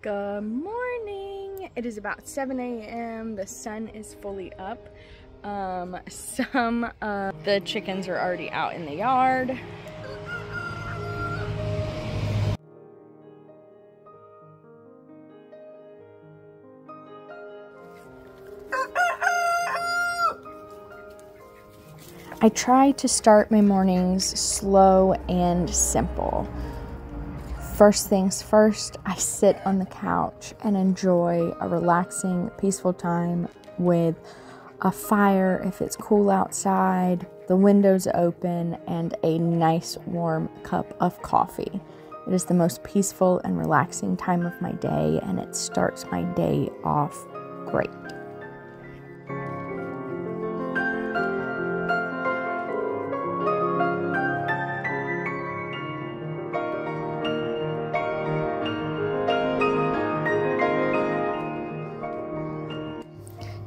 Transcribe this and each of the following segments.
Good morning. It is about 7 a.m. The sun is fully up. Some of the chickens are already out in the yard. I try to start my mornings slow and simple. First things first, I sit on the couch and enjoy a relaxing, peaceful time with a fire if it's cool outside, the windows open, and a nice warm cup of coffee. It is the most peaceful and relaxing time of my day, and it starts my day off great.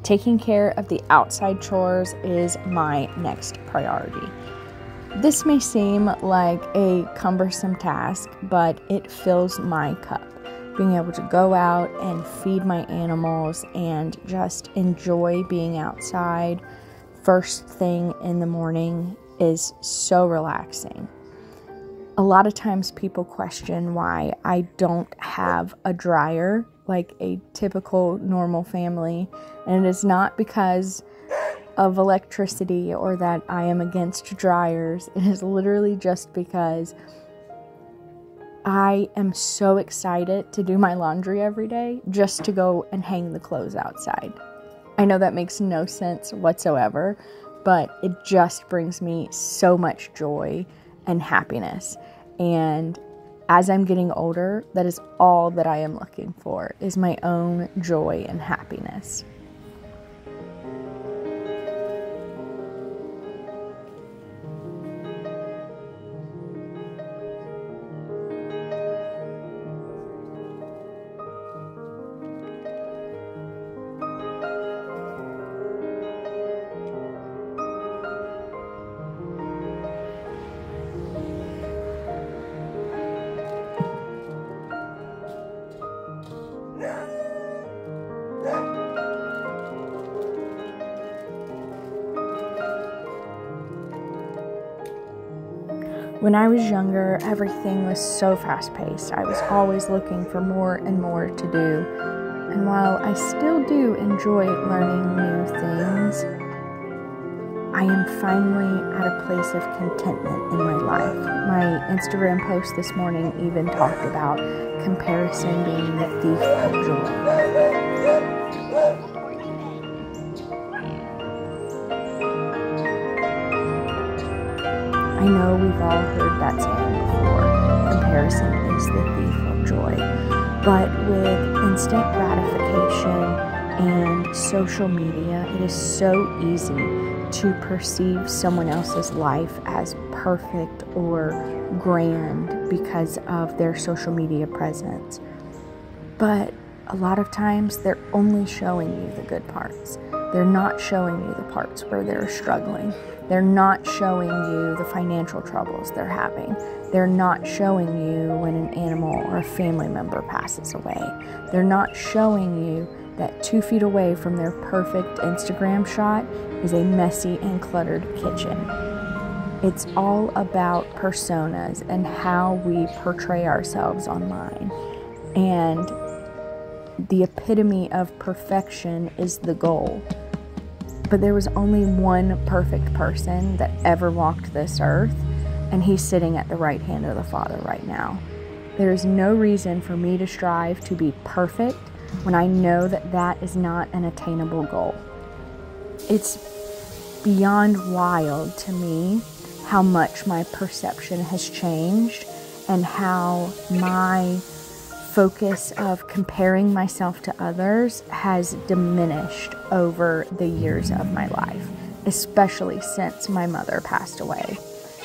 Taking care of the outside chores is my next priority. This may seem like a cumbersome task, but it fills my cup. Being able to go out and feed my animals and just enjoy being outside first thing in the morning is so relaxing. A lot of times people question why I don't have a dryer like a typical normal family, and it is not because of electricity or that I am against dryers. It is literally just because I am so excited to do my laundry every day just to go and hang the clothes outside. I know that makes no sense whatsoever, but it just brings me so much joy and happiness. And as I'm getting older, that is all that I am looking for, is my own joy and happiness. When I was younger, everything was so fast-paced. I was always looking for more and more to do. And while I still do enjoy learning new things, I am finally at a place of contentment in my life. My Instagram post this morning even talked about comparison being the thief of joy. I know we've all heard that saying before, comparison is the thief of joy, but with instant gratification and social media, it is so easy to perceive someone else's life as perfect or grand because of their social media presence. But a lot of times they're only showing you the good parts. They're not showing you the parts where they're struggling. They're not showing you the financial troubles they're having. They're not showing you when an animal or a family member passes away. They're not showing you that 2 feet away from their perfect Instagram shot is a messy and cluttered kitchen. It's all about personas and how we portray ourselves online. And the epitome of perfection is the goal. But there was only one perfect person that ever walked this earth, and he's sitting at the right hand of the Father right now. There is no reason for me to strive to be perfect when I know that that is not an attainable goal. It's beyond wild to me how much my perception has changed and how my focus of comparing myself to others has diminished over the years of my life, especially since my mother passed away.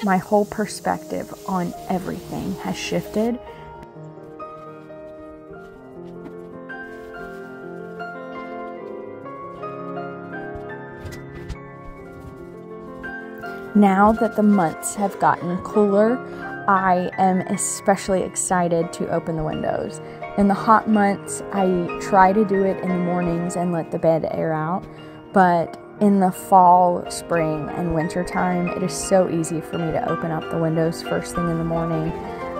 My whole perspective on everything has shifted. Now that the months have gotten cooler, I am especially excited to open the windows. In the hot months, I try to do it in the mornings and let the bed air out, but in the fall, spring, and winter time, it is so easy for me to open up the windows first thing in the morning.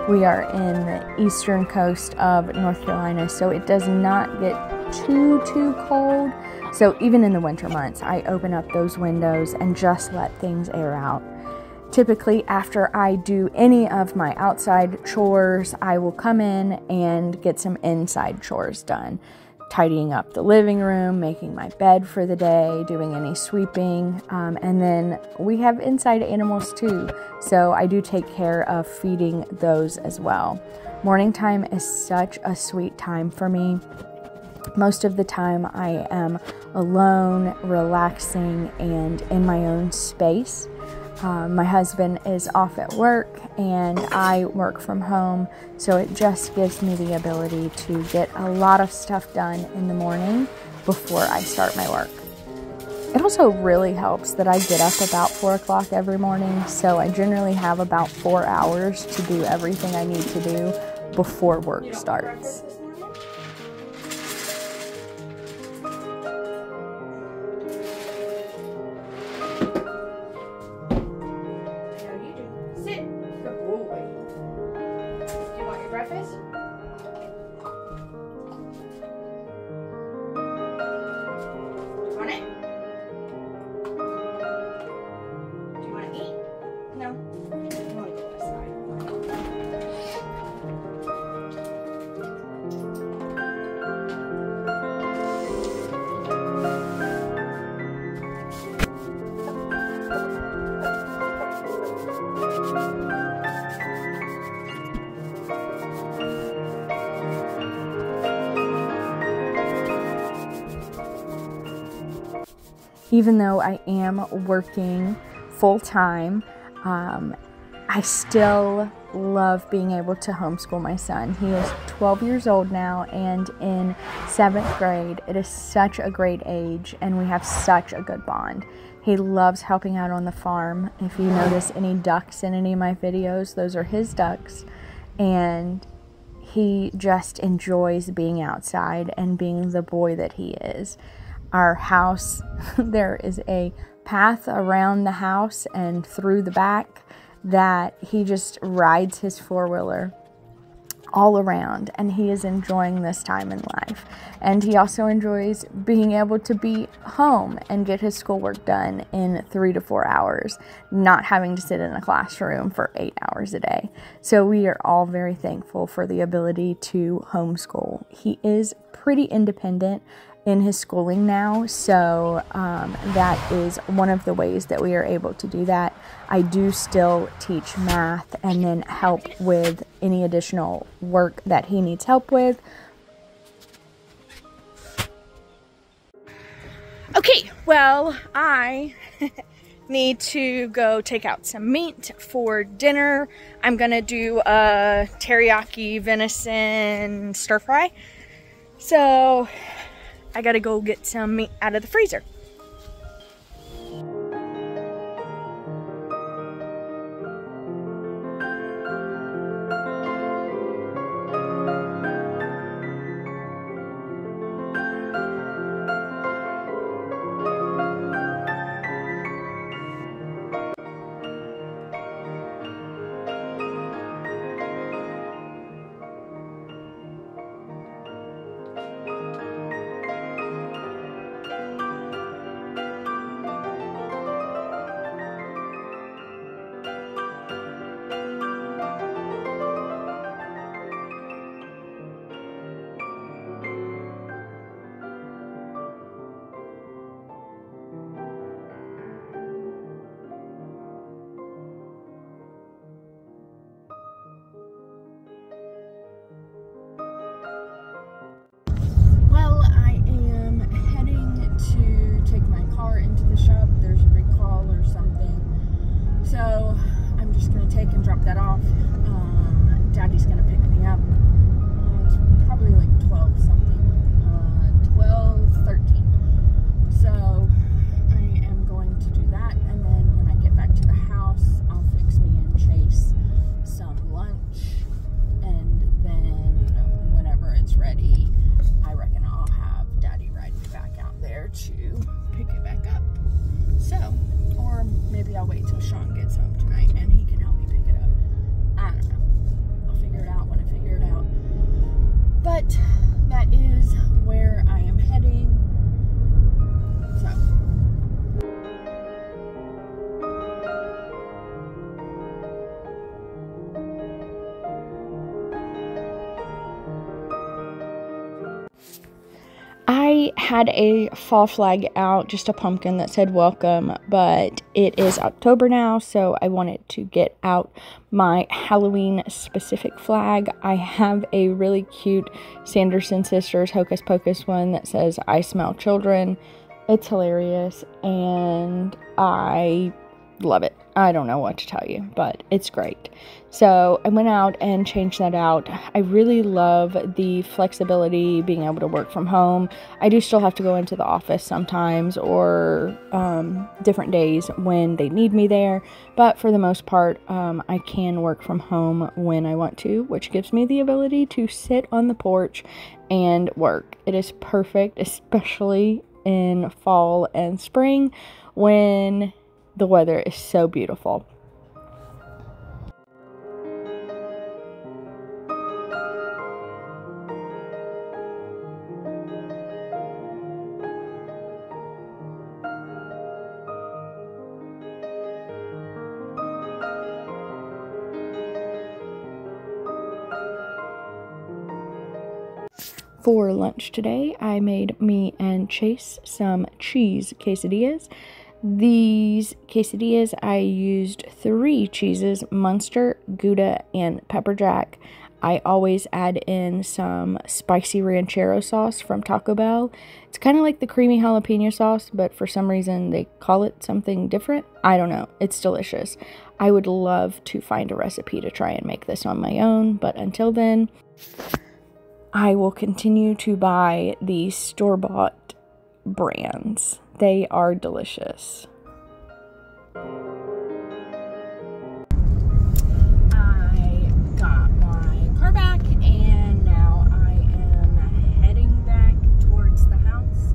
We are in the eastern coast of North Carolina, so it does not get too cold. So even in the winter months, I open up those windows and just let things air out. Typically, after I do any of my outside chores, I will come in and get some inside chores done. Tidying up the living room, making my bed for the day, doing any sweeping, and then we have inside animals too, so I do take care of feeding those as well. Morning time is such a sweet time for me. Most of the time I am alone, relaxing, and in my own space. My husband is off at work and I work from home, so it just gives me the ability to get a lot of stuff done in the morning before I start my work. It also really helps that I get up about 4 o'clock every morning, so I generally have about 4 hours to do everything I need to do before work starts. Even though I am working full-time, I still love being able to homeschool my son. He is 12 years old now and in 7th grade. It is such a great age and we have such a good bond. He loves helping out on the farm. If you notice any ducks in any of my videos, those are his ducks. And he just enjoys being outside and being the boy that he is. Our house, there is a path around the house and through the back that he just rides his four-wheeler all around, and he is enjoying this time in life. And he also enjoys being able to be home and get his schoolwork done in 3 to 4 hours, not having to sit in a classroom for 8 hours a day. So we are all very thankful for the ability to homeschool. He is pretty independent in his schooling now, so that is one of the ways that we are able to do that. I do still teach math and then help with any additional work that he needs help with. Okay, well, I need to go take out some meat for dinner. I'm gonna do a teriyaki venison stir fry. So I gotta go get some meat out of the freezer. But that is where I am heading. So. I had a fall flag out, just a pumpkin that said welcome, but it is October now, so I wanted to get out my Halloween specific flag. I have a really cute Sanderson Sisters Hocus Pocus one that says I smell children. It's hilarious and I love it. I don't know what to tell you, but it's great. So I went out and changed that out. I really love the flexibility, being able to work from home. I do still have to go into the office sometimes, or different days when they need me there, but for the most part, I can work from home when I want to, which gives me the ability to sit on the porch and work. It is perfect, especially in fall and spring when the weather is so beautiful. For lunch today, I made me and Chase some cheese quesadillas. These quesadillas, I used 3 cheeses, Munster, Gouda, and pepper jack. I always add in some spicy ranchero sauce from Taco Bell. It's kind of like the creamy jalapeno sauce, but for some reason they call it something different. I don't know. It's delicious. I would love to find a recipe to try and make this on my own, but until then, I will continue to buy the store-bought brands. They are delicious. I got my car back and now I am heading back towards the house.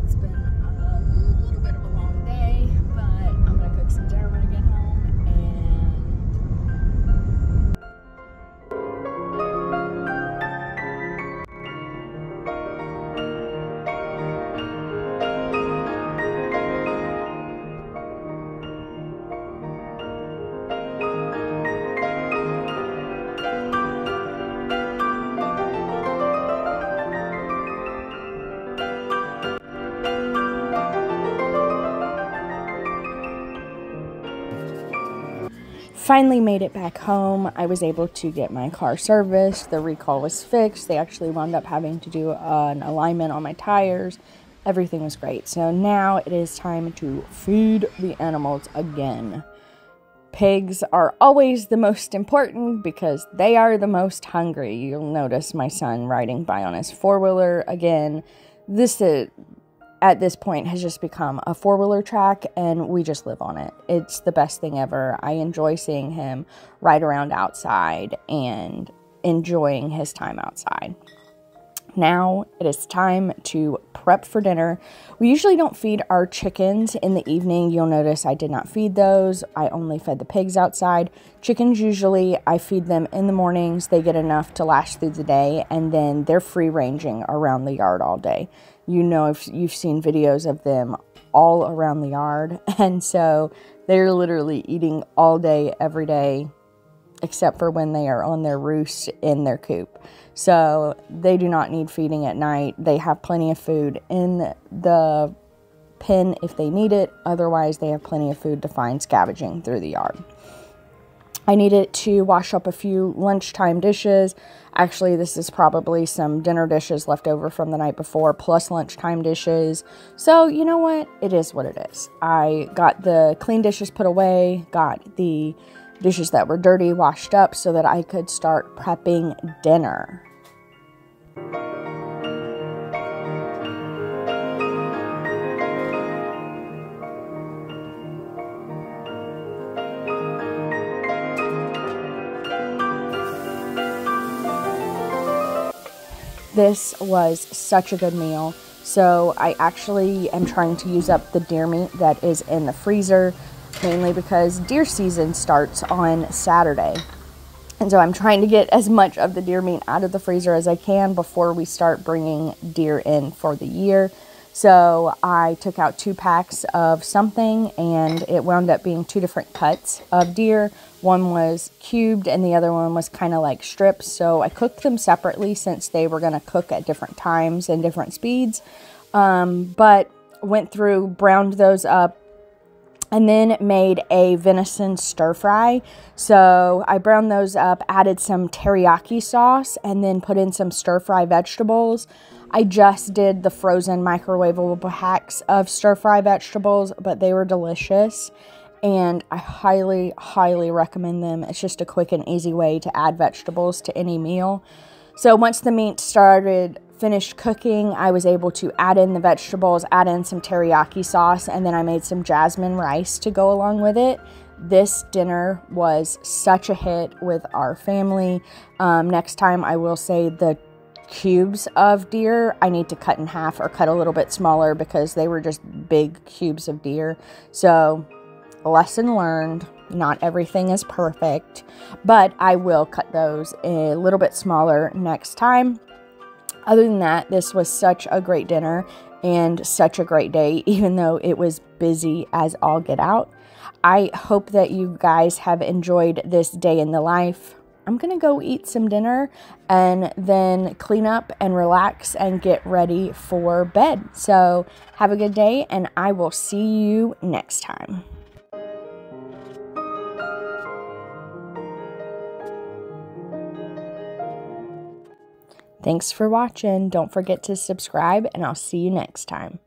It's been a little bit of a long day, but I'm going to cook some dinner when I get home. Finally made it back home. I was able to get my car serviced. The recall was fixed. They actually wound up having to do an alignment on my tires. Everything was great. So now it is time to feed the animals again. Pigs are always the most important because they are the most hungry. You'll notice my son riding by on his four-wheeler again. This is, at this point, has just become a four-wheeler track, and we just live on it. It's the best thing ever. I enjoy seeing him ride around outside and enjoying his time outside. Now it is time to prep for dinner. We usually don't feed our chickens in the evening. You'll notice I did not feed those. I only fed the pigs outside. Chickens, usually I feed them in the mornings. They get enough to last through the day, and then they're free ranging around the yard all day. You know, if you've seen videos of them all around the yard, and so they're literally eating all day, every day, except for when they are on their roost in their coop. So they do not need feeding at night. They have plenty of food in the pen if they need it. Otherwise, they have plenty of food to find scavenging through the yard. I needed to wash up a few lunchtime dishes. Actually, this is probably some dinner dishes left over from the night before, plus lunchtime dishes. So, you know what? It is what it is. I got the clean dishes put away, got the dishes that were dirty washed up so that I could start prepping dinner. This was such a good meal. So I actually am trying to use up the deer meat that is in the freezer, mainly because deer season starts on Saturday. And so I'm trying to get as much of the deer meat out of the freezer as I can before we start bringing deer in for the year. So I took out 2 packs of something, and it wound up being 2 different cuts of deer. One was cubed and the other one was kind of like strips. So I cooked them separately since they were going to cook at different times and different speeds. But went through, browned those up, and then made a venison stir fry. So I browned those up, added some teriyaki sauce, and then put in some stir fry vegetables. I just did the frozen microwavable packs of stir fry vegetables, but they were delicious, and I highly, highly recommend them. It's just a quick and easy way to add vegetables to any meal. So once the meat finished cooking, I was able to add in the vegetables, add in some teriyaki sauce, and then I made some jasmine rice to go along with it. This dinner was such a hit with our family. Next time, I will say the cubes of deer I need to cut in half or cut a little bit smaller because they were just big cubes of deer. So, lesson learned. Not everything is perfect, but I will cut those a little bit smaller next time. Other than that, this was such a great dinner and such a great day, even though it was busy as all get out. I hope that you guys have enjoyed this day in the life. I'm going to go eat some dinner and then clean up and relax and get ready for bed. So have a good day, and I will see you next time. Thanks for watching. Don't forget to subscribe, and I'll see you next time.